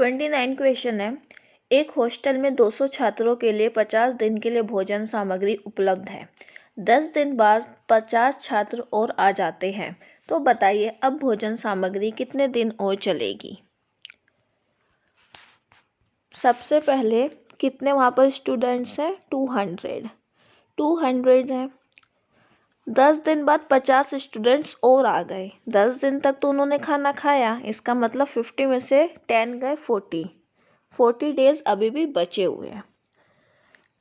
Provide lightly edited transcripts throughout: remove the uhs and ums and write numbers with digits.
29 question है। एक hostel में 200 छात्रों के लिए 50 दिन के लिए भोजन सामग्री उपलब्ध है। 10 दिन बाद 50 छात्र और आ जाते हैं, तो बताइए अब भोजन सामग्री कितने दिन और चलेगी। सबसे पहले कितने वहाँ पर स्टूडेंट्स हैं, 200 हैं। 10 दिन बाद 50 स्टूडेंट्स और आ गए। 10 दिन तक तो उन्होंने खाना खाया, इसका मतलब 50 में से 10 गए 40 डेज अभी भी बचे हुए हैं।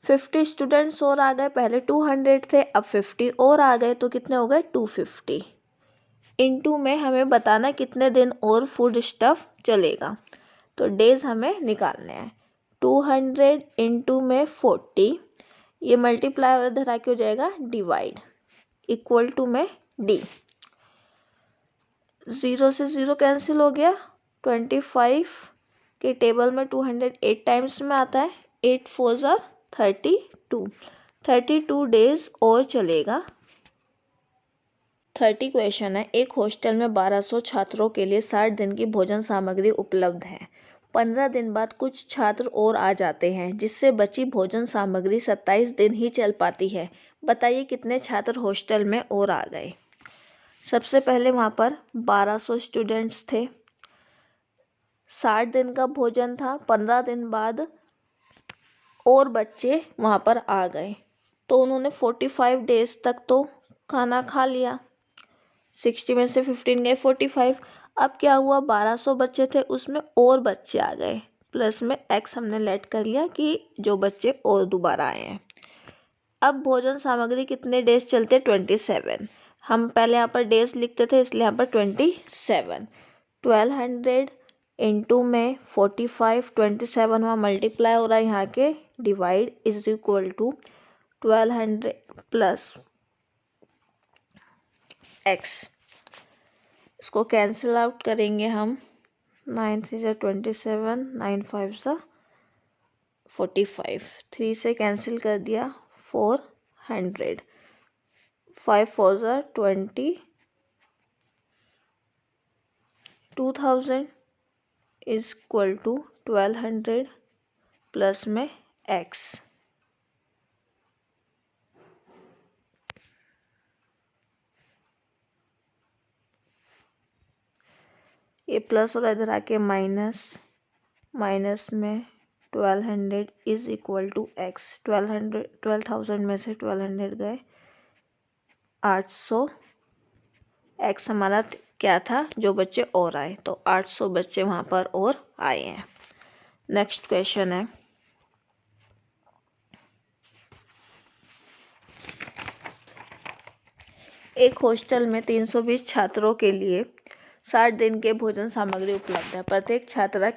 50 स्टूडेंट्स और आ गए, पहले 200 थे अब 50 और आ गए, तो कितने हो गए 250। इनटू में हमें बताना कितने दिन और फूड स्टफ चलेगा, तो डेज हमें निकालने हैं। 200 इनटू में 40, ये मल्टीप्लाई और इधर आके हो जाएगा डिवाइड, इक्वल टू में डी। 0 से 0 कैंसिल हो गया। 25 के टेबल में 208 टाइम्स में आता है। 8 4 ज़ा 32 डेज और चलेगा। 30 क्वेश्चन है। एक हॉस्टल में 1200 छात्रों के लिए 60 दिन की भोजन सामग्री उपलब्ध है। 15 दिन बाद कुछ छात्र और आ जाते हैं, जिससे बची भोजन सामग्री 27 दिन ही चल पाती है। बताइए कितने छात्र हॉस्टल में और आ गए। सबसे पहले वहाँ पर 1200 स्टूडेंट्स थे, 60 दिन का भोजन था। 15 दिन बाद और बच्चे वहाँ पर आ गए, तो उन्होंने 45 डेज तक तो खाना खा लिया। 60 में से 15 गए 45। अब क्या हुआ, 1200 बच्चे थे, उसमें और बच्चे आ गए, प्लस में x हमने लेट कर लिया कि जो बच्चे और दोबारा आए हैं। अब भोजन सामग्री कितने डेज चलते, 27। हम पहले यहाँ पर डेज लिखते थे, इसलिए यहाँ पर 27। 1200 इंटू में 45, 27 वहाँ मल्टीप्लाई हो रहा है, यहाँ के divide is equal to 1200 plus x। इसको कैंसिल आउट करेंगे हम। 9 3 ज़ा 27, 9 5 ज़ा 45, 3 से कैंसिल कर दिया 400, 5 4 ज़ा 20, 2000 इज इक्वल टू 1200 प्लस में x। ये प्लस और इधर आके माइनस, माइनस में 1200 इज इक्वल टू x। 12,000 में से 1200 गए 800। x हमारा क्या था, जो बच्चे और आए, तो 800 बच्चे वहाँ पर और आए हैं। नेक्स्ट क्वेश्चन है। एक हॉस्टल में 320 छात्रों के लिए 60 दिन के भोजन सामग्री उपलब्ध है। प्रत्येक छात्रा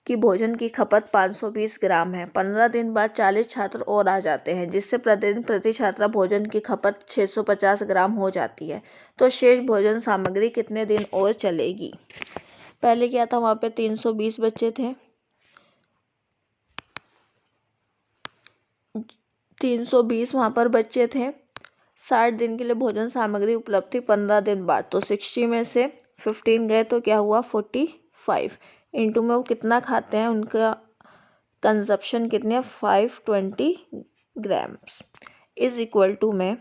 की भोजन की खपत 520 ग्राम है। 15 दिन बाद 40 छात्र और आ जाते हैं, जिससे प्रतिदिन प्रति छात्रा भोजन की खपत 650 ग्राम हो जाती है। तो शेष भोजन सामग्री कितने दिन और चलेगी। पहले क्या था, वहाँ पे 320 बच्चे थे, 320 वहाँ पर बच्चे थे। 60 दिन के लिए भोजन सामग्री उपलब्ध थी 15 दिन बाद, तो 60 में से 15 गए, तो क्या हुआ 45। इंटू में वो कितना खाते हैं, उनका कंजप्शन कितने है 520 ग्राम्स इज इक्वल टू में।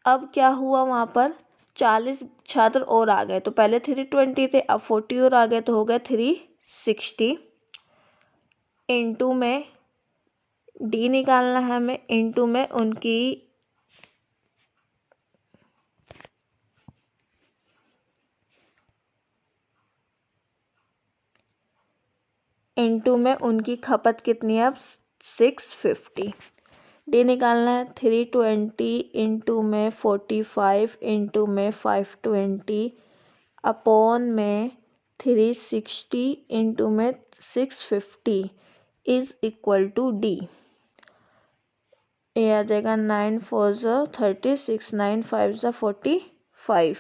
अब क्या हुआ, वहाँ पर 40 छात्र और आ गए, तो पहले 320 थे, अब 40 और आ गए, तो हो गए 360। इंटू में डी निकालना है हमें, इंटू में उनकी खपत कितनी है, अब 650। डी निकालना है, 320 इंटू में 45 इंटू में 520 अपॉन में 360 इंटू में 650 इज इक्वल टू डी। ये आ जाएगा 9 4 ज़ा 36, 9 5 ज़ा 45,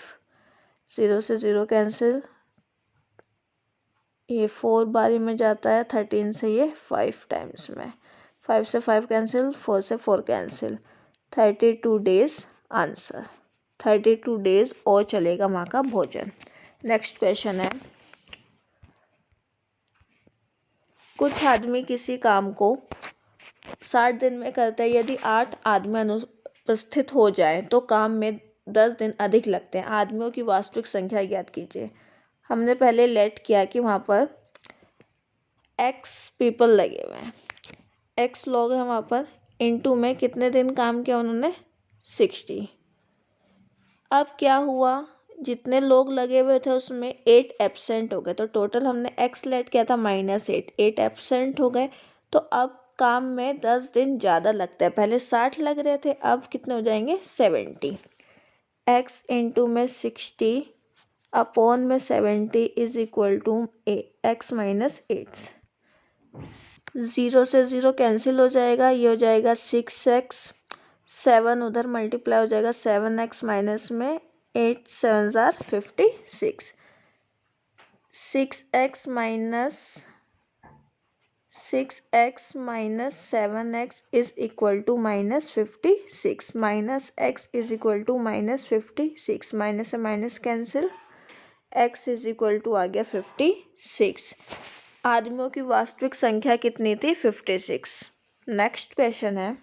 0 से 0 कैंसिल, ये 4 बारी में जाता है, 13 से ये 5 टाइम्स में, 5 से 5 कैंसिल, 4 से 4 कैंसिल, 32 डेज आंसर। 32 डेज और चलेगा वहाँ का भोजन। नेक्स्ट क्वेश्चन है, कुछ आदमी किसी काम को 60 दिन में करते हैं। यदि 8 आदमी अनुपस्थित हो जाए तो काम में 10 दिन अधिक लगते हैं। आदमियों की वास्तविक संख्या ज्ञात कीजिए। हमने पहले लेट किया कि वहाँ पर x पीपल लगे हुए हैं, x लोग हैं वहाँ पर, इनटू में कितने दिन काम किया उन्होंने, 60। अब क्या हुआ, जितने लोग लगे हुए थे उसमें 8 एब्सेंट हो गए, तो टोटल हमने x लेट किया था -8, 8 एब्सेंट हो गए। तो अब काम में 10 दिन ज़्यादा लगता है। पहले 60 लग रहे थे, अब कितने हो जाएंगे, 70। x इंटू में 60 अपॉन में 70 इज इक्वल टू x -8। 0 से 0 कैंसिल हो जाएगा, ये हो जाएगा 6x, 7 उधर मल्टीप्लाई हो जाएगा 7x माइनस में 8 7 जार 56, 6x minus 7x is equal to -56, minus x is equal to -56, minus से minus cancel, x is equal to आ गया 56। आदमियों की वास्तविक संख्या कितनी थी, 56। नेक्स्ट क्वेश्चन है,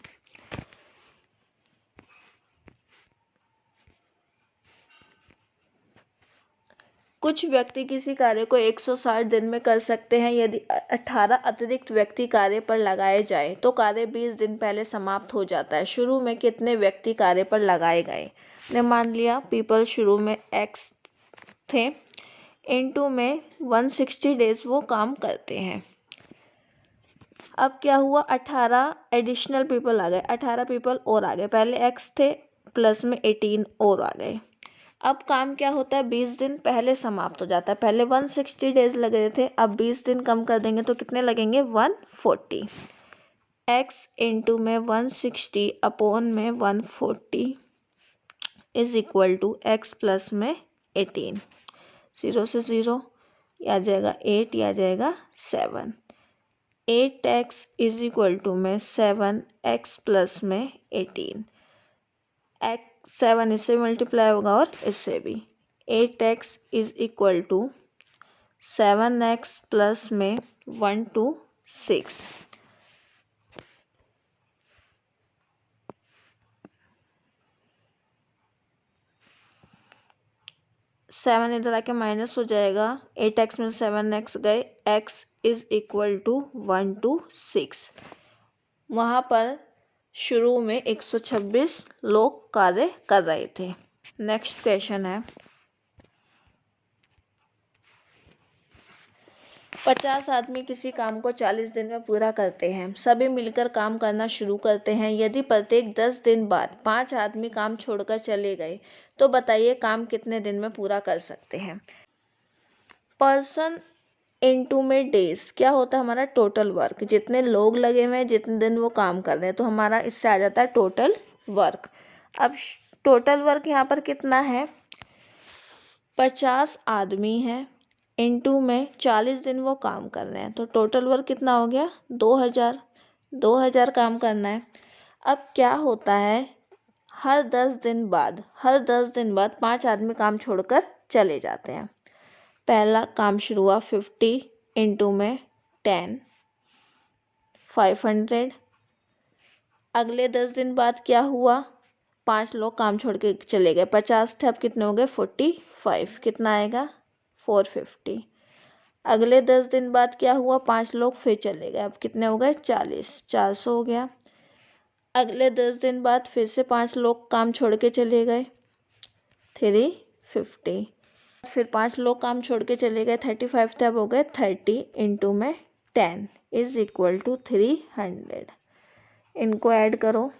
कुछ व्यक्ति किसी कार्य को 160 दिन में कर सकते हैं। यदि 18 अतिरिक्त व्यक्ति कार्य पर लगाए जाए तो कार्य 20 दिन पहले समाप्त हो जाता है। शुरू में कितने व्यक्ति कार्य पर लगाए गए, ने मान लिया पीपल शुरू में x थे, इनटू में 160 डेज वो काम करते हैं। अब क्या हुआ, 18 एडिशनल पीपल आ गए, 18 पीपल और आ गए, पहले x थे प्लस में 18 और आ गए। अब काम क्या होता है, 20 दिन पहले समाप्त हो जाता है। पहले 160 डेज लग रहे थे, अब 20 दिन कम कर देंगे तो कितने लगेंगे, 140। x इंटू में 160 अपॉन में 140 is equal to x plus में 18। 0 से 0 आ जाएगा 8, आ जाएगा 7। 8x इज इक्वल टू में 7x प्लस में 18। 7 इससे मल्टीप्लाई होगा और इससे भी। 8x is equal to 7x plus में 126। 7 इधर आके माइनस हो जाएगा, 8x में 7x गए, x इज इक्वल टू 126। वहाँ पर शुरू में 126 लोग कार्य कर रहे थे। नेक्स्ट क्वेश्चन है, 50 आदमी किसी काम को 40 दिन में पूरा करते हैं। सभी मिलकर काम करना शुरू करते हैं। यदि प्रत्येक 10 दिन बाद 5 आदमी काम छोड़कर चले गए तो बताइए काम कितने दिन में पूरा कर सकते हैं। पर्सन इनटू में डेज क्या होता है, हमारा टोटल वर्क, जितने लोग लगे हुए हैं जितने दिन वो काम कर रहे हैं, तो हमारा इससे आ जाता है टोटल वर्क। अब टोटल वर्क यहाँ पर कितना है, 50 आदमी हैं, इनटू में 40 दिन वो काम कर रहे हैं, तो टोटल वर्क कितना हो गया, 2000 काम करना है। अब क्या होता है, हर 10 दिन बाद 5 आदमी काम छोड़कर चले जाते हैं। पहला काम शुरू हुआ 50 इंटू में 10 500। अगले 10 दिन बाद क्या हुआ, 5 लोग काम छोड़ के चले गए, 50 थे, अब कितने हो गए 45, कितना आएगा 450। अगले 10 दिन बाद क्या हुआ, 5 लोग फिर चले गए, अब कितने हो गए 40, 400 हो गया। अगले 10 दिन बाद फिर से 5 लोग काम छोड़ के चले गए, 350। फिर 5 लोग काम छोड़ के चले गए, 35 थे, अब हो गए 30 इंटू में 10 इज इक्वल टू 300। इनको ऐड करो,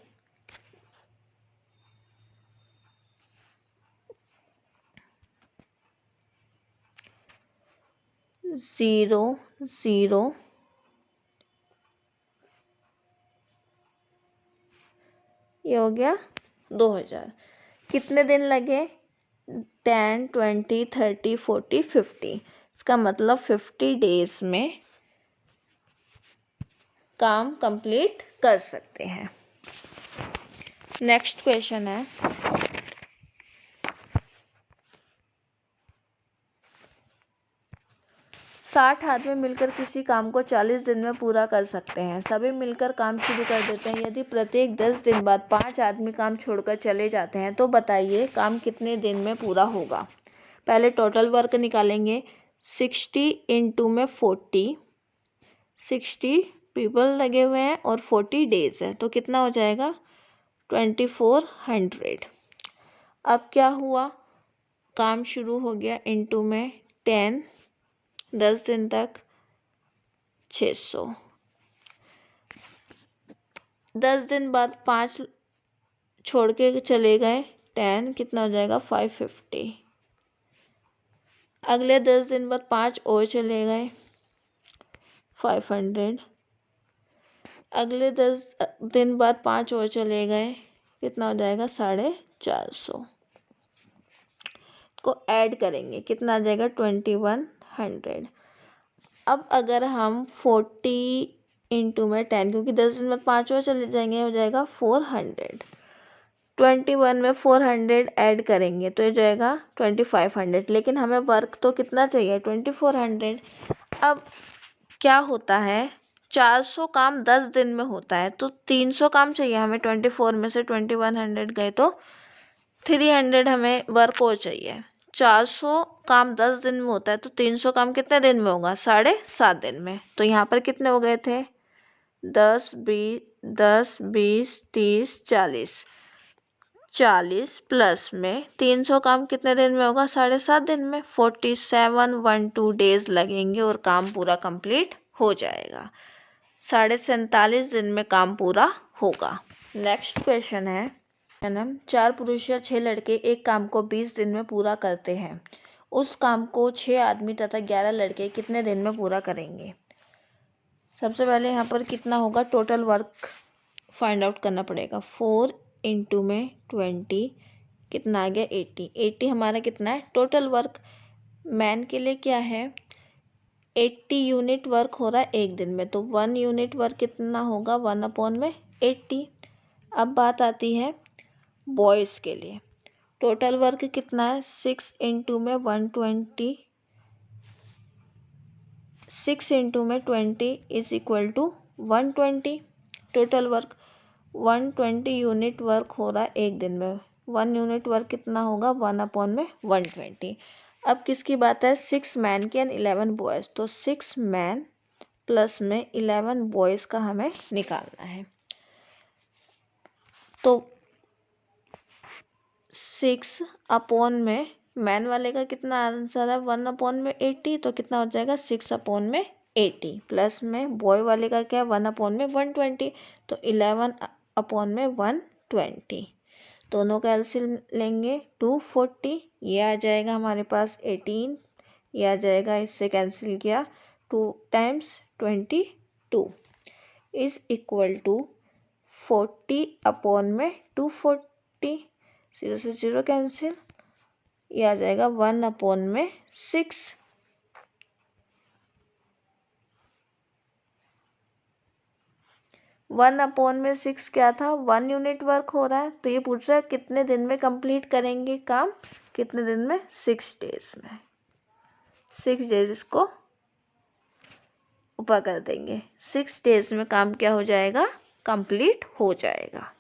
0 0 ये हो गया 2000। कितने दिन लगे, 10 20 30 40 50। इसका मतलब 50 डेज में काम कंप्लीट कर सकते हैं। नेक्स्ट क्वेश्चन है, 60 आदमी मिलकर किसी काम को 40 दिन में पूरा कर सकते हैं। सभी मिलकर काम शुरू कर देते हैं। यदि प्रत्येक 10 दिन बाद 5 आदमी काम छोड़कर चले जाते हैं तो बताइए काम कितने दिन में पूरा होगा। पहले टोटल वर्क निकालेंगे। 60 इंटू में 40, 60 पीपल लगे हुए हैं और 40 डेज है तो कितना हो जाएगा 2400। अब क्या हुआ, काम शुरू हो गया, इंटू में 10, 10 दिन तक 600। 10 दिन बाद 5 छोड़ के चले गए, 10 कितना हो जाएगा 550। अगले 10 दिन बाद 5 और चले गए, 500। अगले 10 दिन बाद 5 और चले गए, कितना हो जाएगा 450। को ऐड करेंगे कितना आ जाएगा 2100। अब अगर हम 40 इंटू में 10, क्योंकि 10 दिन बाद 5 और चले जाएंगे, हो जाएगा 400। 21 में 400 ऐड करेंगे तो हो जाएगा 2500। लेकिन हमें वर्क तो कितना चाहिए 2400। अब क्या होता है 400 काम 10 दिन में होता है तो 300 काम चाहिए हमें। 24 में से 2100 गए तो 300 हमें वर्क और चाहिए। 400 काम 10 दिन में होता है तो 300 काम कितने दिन में होगा 7.5 दिन में। तो यहाँ पर कितने हो गए थे 10 20 30 40। 40 प्लस में 300 काम कितने दिन में होगा 7.5 दिन में। 4712 डेज लगेंगे और काम पूरा कंप्लीट हो जाएगा। 47.5 दिन में काम पूरा होगा। नेक्स्ट क्वेश्चन है 4 पुरुष या 6 लड़के एक काम को 20 दिन में पूरा करते हैं। उस काम को 6 आदमी तथा 11 लड़के कितने दिन में पूरा करेंगे। सबसे पहले यहाँ पर कितना होगा टोटल वर्क फाइंड आउट करना पड़ेगा। 4 इंटू में 20 कितना आ गया 80। 80 हमारा कितना है टोटल वर्क। मैन के लिए क्या है 80 यूनिट वर्क हो रहा है एक दिन में, तो 1 यूनिट वर्क कितना होगा 1/80। अब बात आती है बॉयज़ के लिए। टोटल वर्क कितना है 6 इंटू में 120, 6 इंटू में 20 is equal to 120। Total work 120 unit work हो रहा है एक दिन में। 1 यूनिट वर्क कितना होगा 1/120। अब किसकी बात है 6 मैन की एंड 11 बॉयज़, तो 6 मैन प्लस में 11 बॉयज़ का हमें निकालना है। तो 6 अपॉन में मैन वाले का कितना आंसर है 1/80, तो कितना हो जाएगा 6/80 प्लस में बॉय वाले का क्या है 1/120, तो 11/120। दोनों का एलसीएम लेंगे 240, ये आ जाएगा हमारे पास 18, ये आ जाएगा, इससे कैंसिल किया 2 times 22 is equal to 40 upon में 240, 0 से 0 कैंसिल, ये आ जाएगा 1/6। वन अपॉन में 6 क्या था 1 यूनिट वर्क हो रहा है, तो ये पूछ रहा है कितने दिन में कंप्लीट करेंगे काम, कितने दिन में 6 डेज में। 6 डेज इसको ऊपर कर देंगे, 6 डेज में काम क्या हो जाएगा कंप्लीट हो जाएगा।